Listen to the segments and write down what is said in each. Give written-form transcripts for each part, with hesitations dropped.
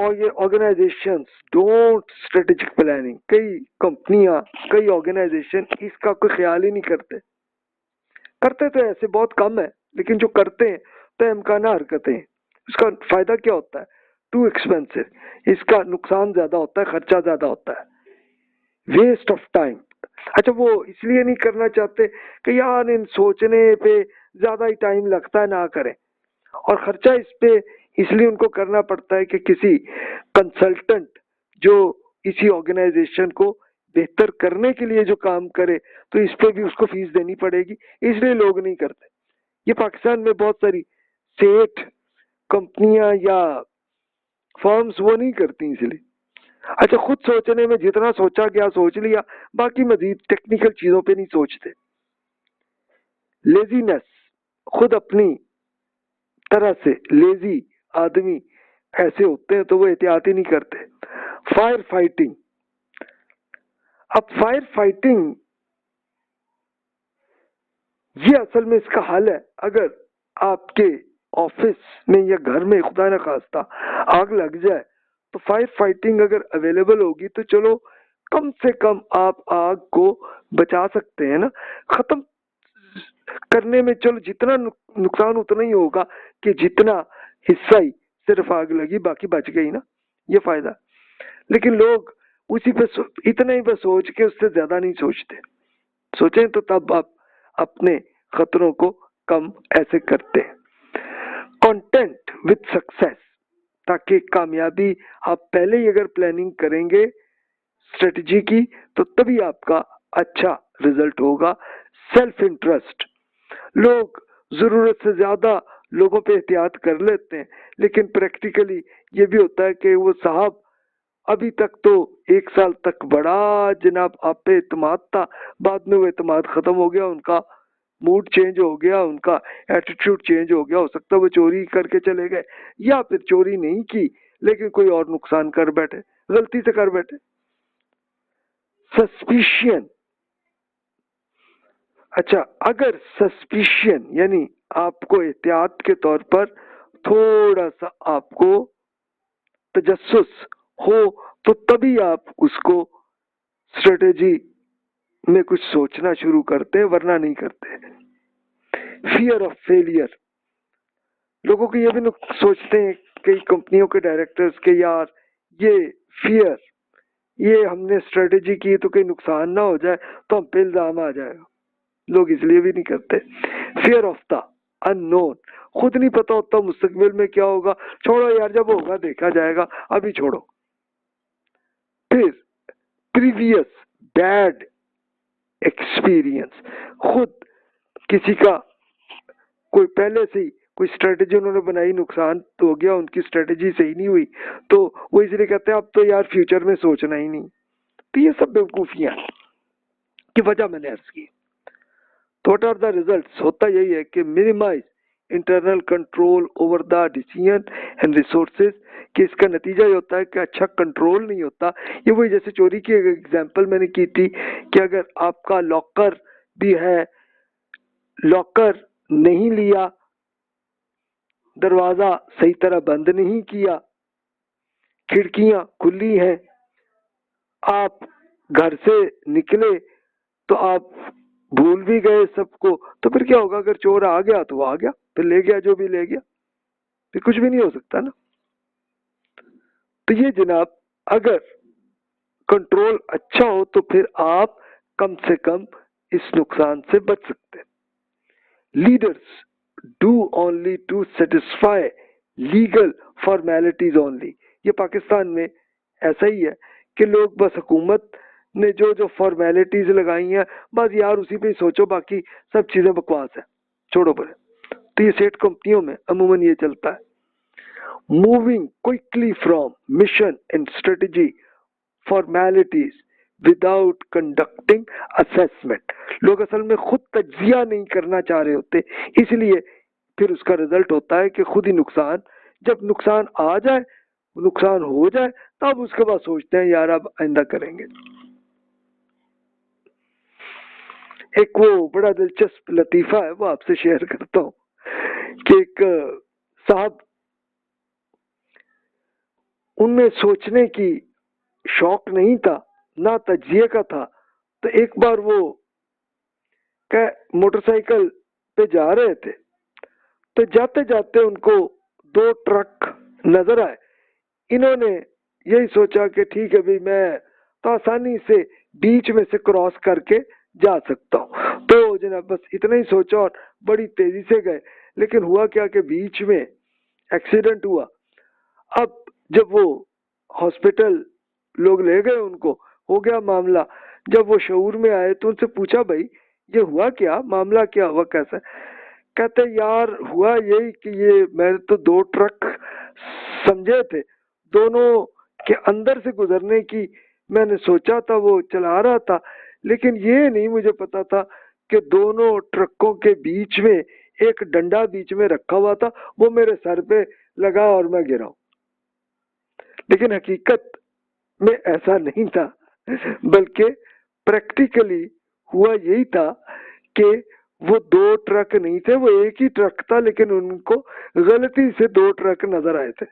Organisations don't strategic planning, कई कंपनियां, कई ऑर्गेनाइजेशन इसका कोई ख्याल ही नहीं करते। करते तो ऐसे बहुत कम है, लेकिन जो करते हैं तो इम्काना हरकतें हैं। इसका फायदा क्या होता है? टू एक्सपेंसिव, इसका नुकसान ज्यादा होता है, खर्चा ज्यादा होता है, वेस्ट ऑफ टाइम। अच्छा, वो इसलिए नहीं करना चाहते कि यार इन सोचने पे ज्यादा ही टाइम लगता है, ना करें। और खर्चा इस पे इसलिए उनको करना पड़ता है कि किसी कंसल्टेंट जो इसी ऑर्गेनाइजेशन को बेहतर करने के लिए जो काम करे, तो इस पे भी उसको फीस देनी पड़ेगी, इसलिए लोग नहीं करते। ये पाकिस्तान में बहुत सारी सेठ कंपनियां या फर्म्स वो नहीं करती इसलिए। अच्छा, खुद सोचने में जितना सोचा गया सोच लिया, बाकी मजीद टेक्निकल चीजों पे नहीं सोचते। लेजीनेस, खुद अपनी तरह से लेजी आदमी ऐसे होते हैं तो वो एहतियात ही नहीं करते। फायर फाइटिंग, अब फायर फाइटिंग ये असल में इसका हल है। अगर आपके ऑफिस में या घर में खुदा न खास्ता आग लग जाए, तो फायर फाइटिंग अगर अवेलेबल होगी तो चलो कम से कम आप आग को बचा सकते हैं ना, खत्म करने में। चलो जितना नुकसान उतना ही होगा कि जितना हिस्सा ही सिर्फ आग लगी, बाकी बच गई ना, ये फायदा। लेकिन लोग उसी पे इतना ही बस सोच के उससे ज्यादा नहीं सोचते। सोचें तो तब आप अपने खतरों को कम ऐसे करते हैं। कंटेंट विद सक्सेस, ताकि कामयाबी आप पहले ही अगर प्लानिंग करेंगे स्ट्रेटजी की, तो तभी आपका अच्छा रिजल्ट होगा। सेल्फ इंटरेस्ट, लोग जरूरत से ज्यादा लोगों पे एहतियात कर लेते हैं, लेकिन प्रैक्टिकली ये भी होता है कि वो साहब अभी तक तो 1 साल तक बड़ा जनाब आप पे एतमाद था, बाद में वो एतमाद खत्म हो गया, उनका मूड चेंज हो गया, उनका एटीट्यूड चेंज हो गया। हो सकता है वो चोरी करके चले गए, या फिर चोरी नहीं की लेकिन कोई और नुकसान कर बैठे, गलती से कर बैठे। सस्पिशियन, अच्छा, अगर सस्पिशियन यानी आपको एहतियात के तौर पर थोड़ा सा आपको तजस्सुस हो, तो तभी आप उसको स्ट्रेटेजी में कुछ सोचना शुरू करते हैं, वरना नहीं करते। फियर ऑफ फेलियर, लोगों को ये भी सोचते हैं कई कंपनियों के डायरेक्टर्स के, यार ये फियर, ये हमने स्ट्रेटेजी की तो कहीं नुकसान ना हो जाए, तो हम पे इल्जाम आ जाएगा, लोग इसलिए भी नहीं करते। फियर ऑफ द अननोन, खुद नहीं पता होता मुस्तकबिल में क्या होगा, छोड़ो यार जब होगा देखा जाएगा, अभी छोड़ो। फिर प्रीवियस बैड एक्सपीरियंस, खुद किसी का कोई पहले से ही कोई स्ट्रेटेजी उन्होंने बनाई, नुकसान तो हो गया, उनकी स्ट्रेटेजी सही नहीं हुई, तो वो इसलिए कहते हैं अब तो यार फ्यूचर में सोचना ही नहीं। तो ये सब बेवकूफियां की वजह मैंने अर्ज की। तो व्हाट आर द रिजल्ट्स, होता यही है कि minimize internal control over the decision and resources, कि इसका नतीजा ये होता है कि अच्छा कंट्रोल नहीं होता। ये वही जैसे चोरी की एग्जांपल मैंने की थी कि अगर आपका लॉकर भी है, लॉकर नहीं लिया, दरवाजा सही तरह बंद नहीं किया, खिड़कियां खुली हैं, आप घर से निकले तो आप भूल भी गए सबको, तो फिर क्या होगा? अगर चोर आ गया तो वो आ गया, फिर ले गया जो भी ले गया, फिर कुछ भी नहीं हो सकता ना। तो ये जनाब, अगर कंट्रोल अच्छा हो तो फिर आप कम से कम इस नुकसान से बच सकते हैं। Leaders do only to satisfy legal formalities only, ये पाकिस्तान में ऐसा ही है कि लोग बस हुकूमत ने जो जो फॉर्मेलिटीज लगाई हैं बस यार उसी पे ही सोचो, बाकी सब चीजें बकवास है, छोड़ो परे। तो ये सेठ कंपनियों में अमूमन ये चलता है। Moving quickly from mission and strategy formalities without conducting assessment, लोग असल में खुद तज्जिया नहीं करना चाह रहे होते, इसलिए फिर उसका रिजल्ट होता है कि खुद ही नुकसान, जब नुकसान आ जाए, नुकसान हो जाए, तब उसके बाद सोचते हैं यार अब आइंदा करेंगे। एक वो बड़ा दिलचस्प लतीफा है, वो आपसे शेयर करता हूँ कि एक साहब, उनमें सोचने की शौक नहीं था, ना तजिए का था। तो एक बार वो मोटरसाइकिल पे जा रहे थे, तो जाते जाते उनको 2 ट्रक नजर आए। इन्होंने यही सोचा कि ठीक है भाई, मैं तो आसानी से बीच में से क्रॉस करके जा सकता हूँ। तो जनाब बस इतना ही सोचा और बड़ी तेजी से गए। लेकिन हुआ क्या कि बीच में एक्सीडेंट हुआ। अब जब वो हॉस्पिटल लोग ले गए उनको, हो गया मामला। जब वो शऊर में आए तो उनसे पूछा, भाई ये हुआ क्या, मामला क्या हुआ, कैसा? कहते यार हुआ यही कि ये मैंने तो 2 ट्रक समझे थे, दोनों के अंदर से गुजरने की मैंने सोचा था, वो चला रहा था, लेकिन ये नहीं मुझे पता था कि दोनों ट्रकों के बीच में एक डंडा बीच में रखा हुआ था, वो मेरे सर पे लगा और मैं गिरा। लेकिन हकीकत में ऐसा नहीं था, बल्कि प्रैक्टिकली हुआ यही था कि वो 2 ट्रक नहीं थे, वो एक ही ट्रक था, लेकिन उनको गलती से 2 ट्रक नजर आए थे,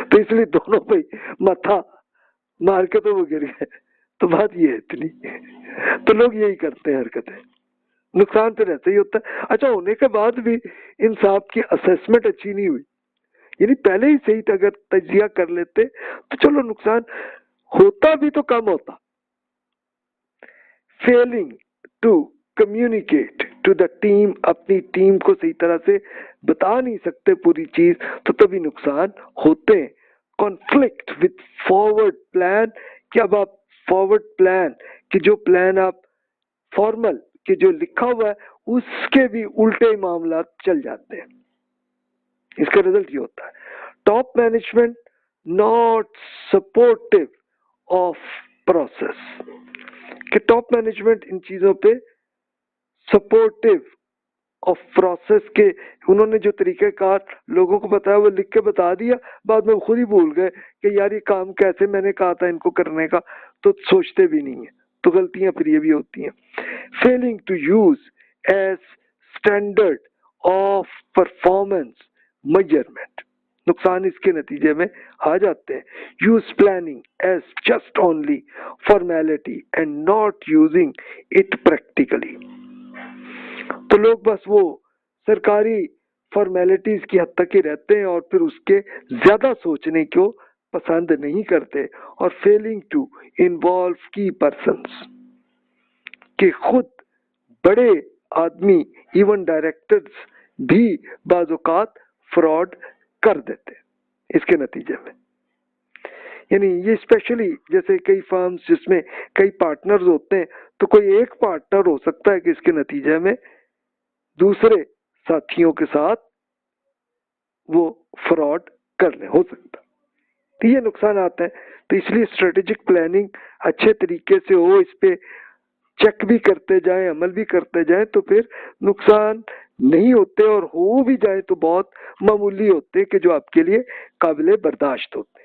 तो इसलिए दोनों पे माथा मार के तो वो गिर गए। तो बात ये है इतनी। तो लोग यही करते हैं हरकतें, नुकसान तो रहता ही होता है। अच्छा होने के बाद भी इन साहब की असेसमेंट अच्छी नहीं हुई, यानी पहले ही सही अगर तजिया कर लेते तो चलो नुकसान होता भी तो कम होता। Failing to communicate to the team, अपनी टीम को सही तरह से बता नहीं सकते पूरी चीज, तो तभी नुकसान होते हैं। कॉन्फ्लिक्ट विथ फॉरवर्ड प्लान, कि अब आप फॉरवर्ड प्लान कि जो प्लान आप फॉर्मल कि जो लिखा हुआ है उसके भी उल्टे मामला चल जाते हैं। इसका रिजल्ट ये होता है, top management not supportive of process, कि टॉप मैनेजमेंट इन चीजों पे सपोर्टिव ऑफ प्रोसेस के, उन्होंने जो तरीकेकार लोगों को बताया वो लिख के बता दिया, बाद में खुद ही भूल गए कि यार ये काम कैसे मैंने कहा था इनको करने का, तो सोचते भी नहीं है। तो गलतियां फिर ये भी होती हैं। Failing to use as standard of performance measurement, नुकसान इसके नतीजे में आ जाते हैं। Use planning as just only formality and not using it practically, तो लोग बस वो सरकारी फॉर्मेलिटीज की हद तक ही रहते हैं और फिर उसके ज्यादा सोचने को पसंद नहीं करते। और फेलिंग टू इन्वॉल्व की पर्संस, कि खुद बड़े आदमी इवन डायरेक्टर्स भी बाज़-औक़ात फ्रॉड कर देते इसके नतीजे में। यानी ये स्पेशली जैसे कई फर्म्स जिसमें कई पार्टनर्स होते हैं, तो कोई एक पार्टनर हो सकता है कि इसके नतीजे में दूसरे साथियों के साथ वो फ्रॉड करने हो सकता, तो ये नुकसान आता है। तो इसलिए स्ट्रेटेजिक प्लानिंग अच्छे तरीके से हो, इस पे चेक भी करते जाएं, अमल भी करते जाएं, तो फिर नुकसान नहीं होते, और हो भी जाए तो बहुत मामूली होते कि जो आपके लिए काबिले बर्दाश्त होते।